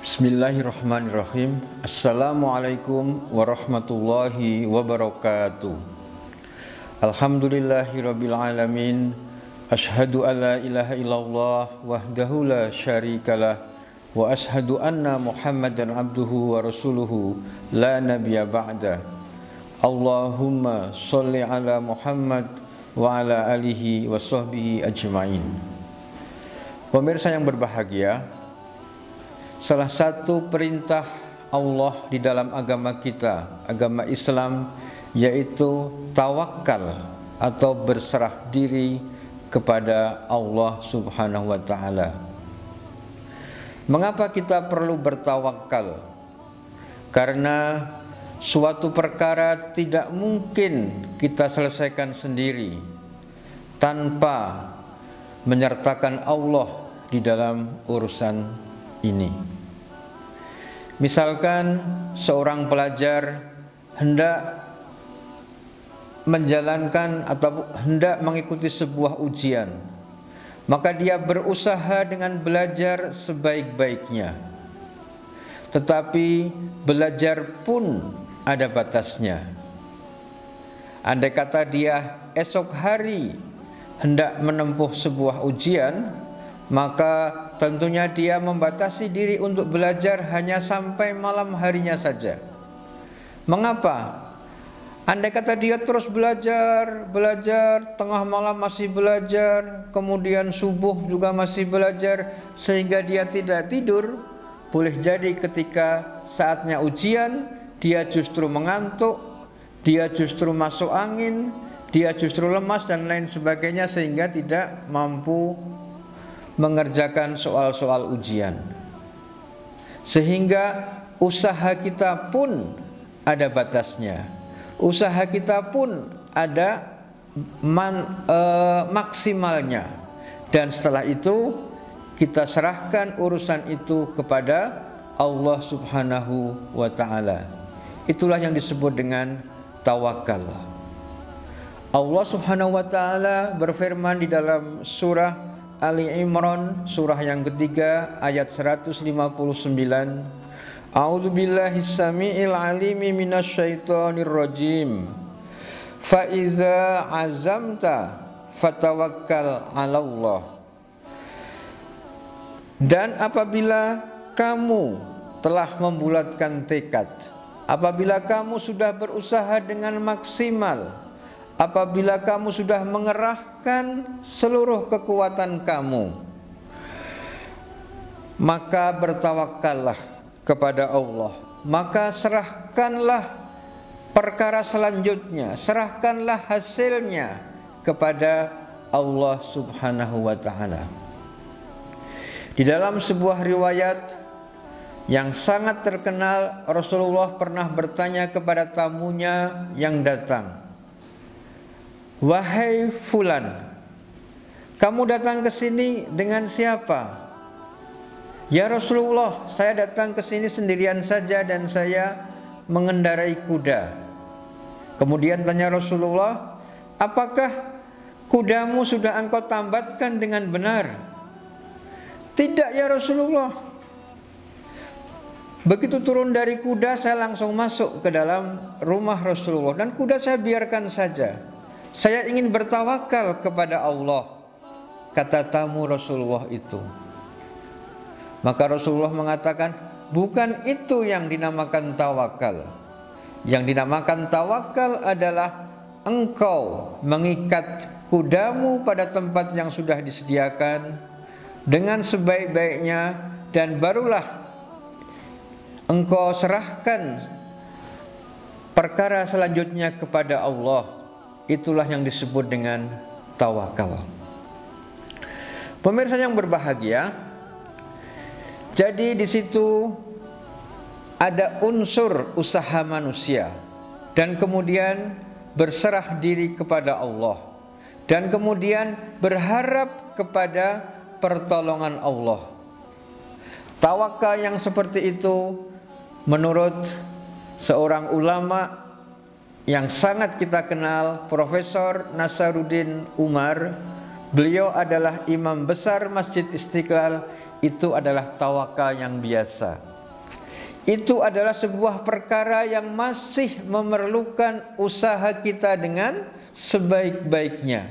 Bismillahirrahmanirrahim. Assalamualaikum warahmatullahi wabarakatuh. Alhamdulillahirabbil alamin. Asyhadu an la ilaha illallah wahdahu la syarikalah wa asyhadu anna Muhammadan abduhu wa rasuluhu la nabiyya ba'da. Allahumma sholli ala Muhammad wa ala alihi wa sahbihi ajmain. Pemirsa yang berbahagia, salah satu perintah Allah di dalam agama kita, agama Islam, yaitu tawakal atau berserah diri kepada Allah Subhanahu wa taala. Mengapa kita perlu bertawakal? Karena suatu perkara tidak mungkin kita selesaikan sendiri tanpa menyertakan Allah di dalam urusan ini. Misalkan seorang pelajar hendak menjalankan atau hendak mengikuti sebuah ujian, maka dia berusaha dengan belajar sebaik-baiknya. Tetapi belajar pun ada batasnya. Andai kata dia esok hari hendak menempuh sebuah ujian, maka tentunya dia membatasi diri untuk belajar hanya sampai malam harinya saja. Mengapa? Andai kata dia terus belajar, tengah malam masih belajar, kemudian subuh juga masih belajar, sehingga dia tidak tidur, boleh jadi ketika saatnya ujian, dia justru mengantuk, dia justru masuk angin, dia justru lemas dan lain sebagainya, sehingga tidak mampu mengerjakan soal-soal ujian. Sehingga usaha kita pun ada batasnya. Usaha kita pun ada maksimalnya. Dan setelah itu kita serahkan urusan itu kepada Allah Subhanahu wa ta'ala. Itulah yang disebut dengan tawakal. Allah Subhanahu wa ta'ala berfirman di dalam surah Ali Imran, surah yang ketiga, ayat 159. A'udzubillahis samiil alimi minasyaitonir rajim. Fa iza azamta fatawakkal 'alallah. Dan apabila kamu telah membulatkan tekad, apabila kamu sudah berusaha dengan maksimal, apabila kamu sudah mengerahkan seluruh kekuatan kamu, maka bertawakallah kepada Allah, maka serahkanlah perkara selanjutnya, serahkanlah hasilnya kepada Allah Subhanahu wa ta'ala. Di dalam sebuah riwayat yang sangat terkenal, Rasulullah pernah bertanya kepada tamunya yang datang, "Wahai fulan, kamu datang ke sini dengan siapa?" "Ya Rasulullah, saya datang ke sini sendirian saja dan saya mengendarai kuda." Kemudian tanya Rasulullah, "Apakah kudamu sudah engkau tambatkan dengan benar?" "Tidak ya Rasulullah." Begitu turun dari kuda, saya langsung masuk ke dalam rumah Rasulullah dan kuda saya biarkan saja. "Saya ingin bertawakal kepada Allah," kata tamu Rasulullah itu. Maka Rasulullah mengatakan, bukan itu yang dinamakan tawakal. Yang dinamakan tawakal adalah engkau mengikat kudamu pada tempat yang sudah disediakan dengan sebaik-baiknya, dan barulah engkau serahkan perkara selanjutnya kepada Allah. Itulah yang disebut dengan tawakal. Pemirsa yang berbahagia, jadi di situ ada unsur usaha manusia, dan kemudian berserah diri kepada Allah, dan kemudian berharap kepada pertolongan Allah. Tawakal yang seperti itu menurut seorang ulama yang sangat kita kenal, Profesor Nasaruddin Umar, beliau adalah imam besar Masjid Istiqlal. Itu adalah tawakal yang biasa. itu adalah sebuah perkara yang masih memerlukan usaha kita dengan sebaik-baiknya.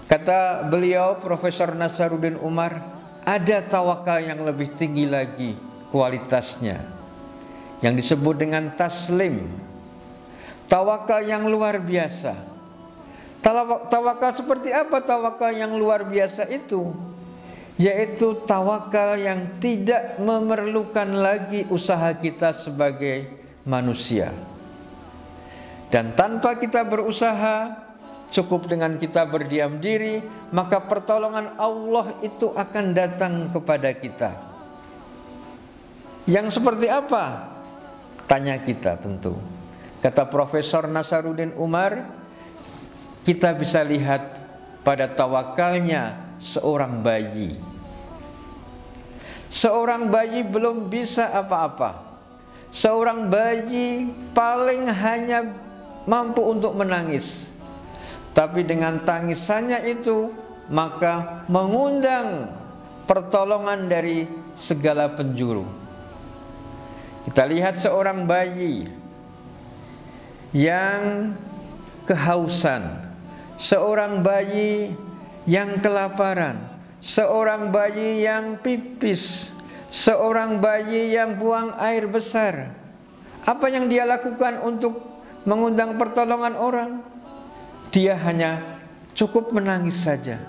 Kata beliau, Profesor Nasaruddin Umar, ada tawakal yang lebih tinggi lagi kualitasnya, yang disebut dengan taslim. Tawakal yang luar biasa. Tawakal seperti apa tawakal yang luar biasa itu? Yaitu tawakal yang tidak memerlukan lagi usaha kita sebagai manusia. Dan tanpa kita berusaha, cukup dengan kita berdiam diri, maka pertolongan Allah itu akan datang kepada kita. Yang seperti apa? Tanya kita tentu. Kata Profesor Nasaruddin Umar, kita bisa lihat pada tawakalnya seorang bayi. Seorang bayi belum bisa apa-apa. Seorang bayi paling hanya mampu untuk menangis. Tapi dengan tangisannya itu maka mengundang pertolongan dari segala penjuru. Kita lihat seorang bayi yang kehausan, seorang bayi yang kelaparan, seorang bayi yang pipis, seorang bayi yang buang air besar. Apa yang dia lakukan untuk mengundang pertolongan orang? Dia hanya cukup menangis saja.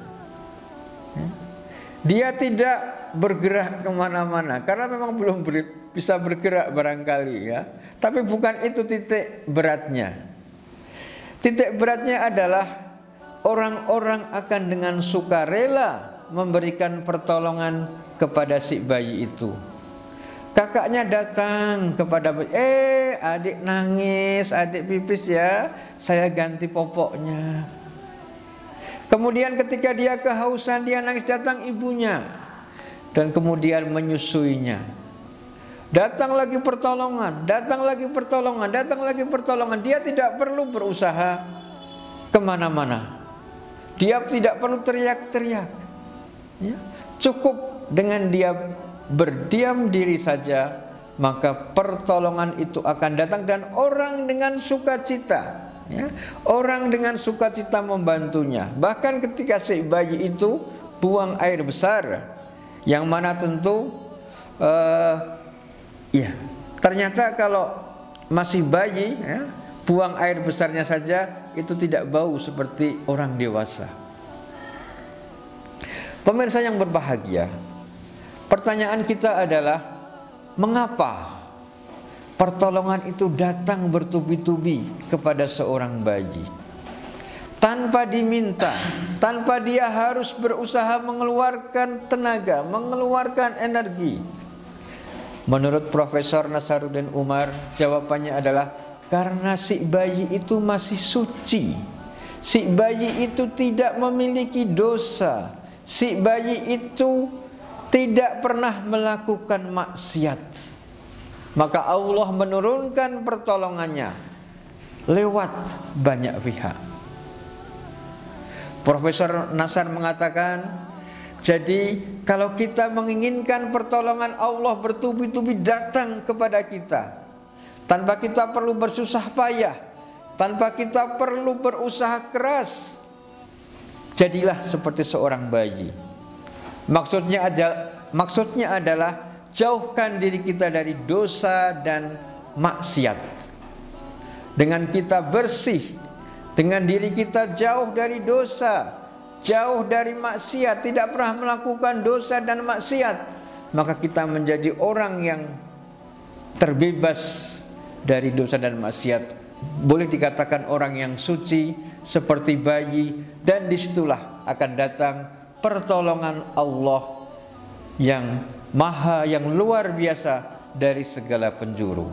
Dia tidak bergerak kemana-mana karena memang belum bisa bergerak barangkali ya. Tapi bukan itu titik beratnya. Titik beratnya adalah orang-orang akan dengan sukarela memberikan pertolongan kepada si bayi itu. Kakaknya datang kepada bayi, adik nangis, adik pipis ya, saya ganti popoknya. Kemudian ketika dia kehausan, dia nangis, datang ibunya dan kemudian menyusuinya. Datang lagi pertolongan, datang lagi pertolongan, datang lagi pertolongan. Dia tidak perlu berusaha kemana-mana. Dia tidak perlu teriak-teriak ya. Cukup dengan dia berdiam diri saja, maka pertolongan itu akan datang dan orang dengan sukacita ya. Orang dengan sukacita membantunya. Bahkan ketika si bayi itu buang air besar, yang mana tentu ternyata kalau masih bayi ya, buang air besarnya saja itu tidak bau seperti orang dewasa. Pemirsa yang berbahagia, pertanyaan kita adalah mengapa pertolongan itu datang bertubi-tubi kepada seorang bayi tanpa diminta, tanpa dia harus berusaha mengeluarkan tenaga, mengeluarkan energi. Menurut Profesor Nasaruddin Umar, jawabannya adalah karena si bayi itu masih suci. Si bayi itu tidak memiliki dosa. Si bayi itu tidak pernah melakukan maksiat. Maka Allah menurunkan pertolongannya lewat banyak pihak. Profesor Nasar mengatakan, jadi kalau kita menginginkan pertolongan Allah bertubi-tubi datang kepada kita, tanpa kita perlu bersusah payah, tanpa kita perlu berusaha keras, jadilah seperti seorang bayi. Maksudnya adalah jauhkan diri kita dari dosa dan maksiat. Dengan kita bersih, dengan diri kita jauh dari dosa, jauh dari maksiat, tidak pernah melakukan dosa dan maksiat, maka kita menjadi orang yang terbebas dari dosa dan maksiat. Boleh dikatakan orang yang suci seperti bayi, dan disitulah akan datang pertolongan Allah yang maha, yang luar biasa dari segala penjuru.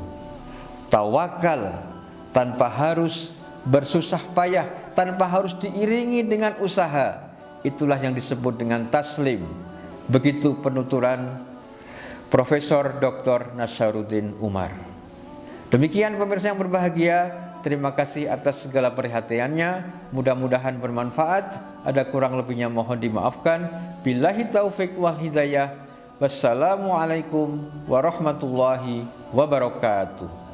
Tawakal tanpa harus bersusah payah, tanpa harus diiringi dengan usaha, itulah yang disebut dengan taslim. Begitu penuturan Profesor Dr. Nasaruddin Umar. Demikian pemirsa yang berbahagia, terima kasih atas segala perhatiannya. Mudah-mudahan bermanfaat. Ada kurang lebihnya mohon dimaafkan. Billahi taufik wal hidayah. Wassalamualaikum warahmatullahi wabarakatuh.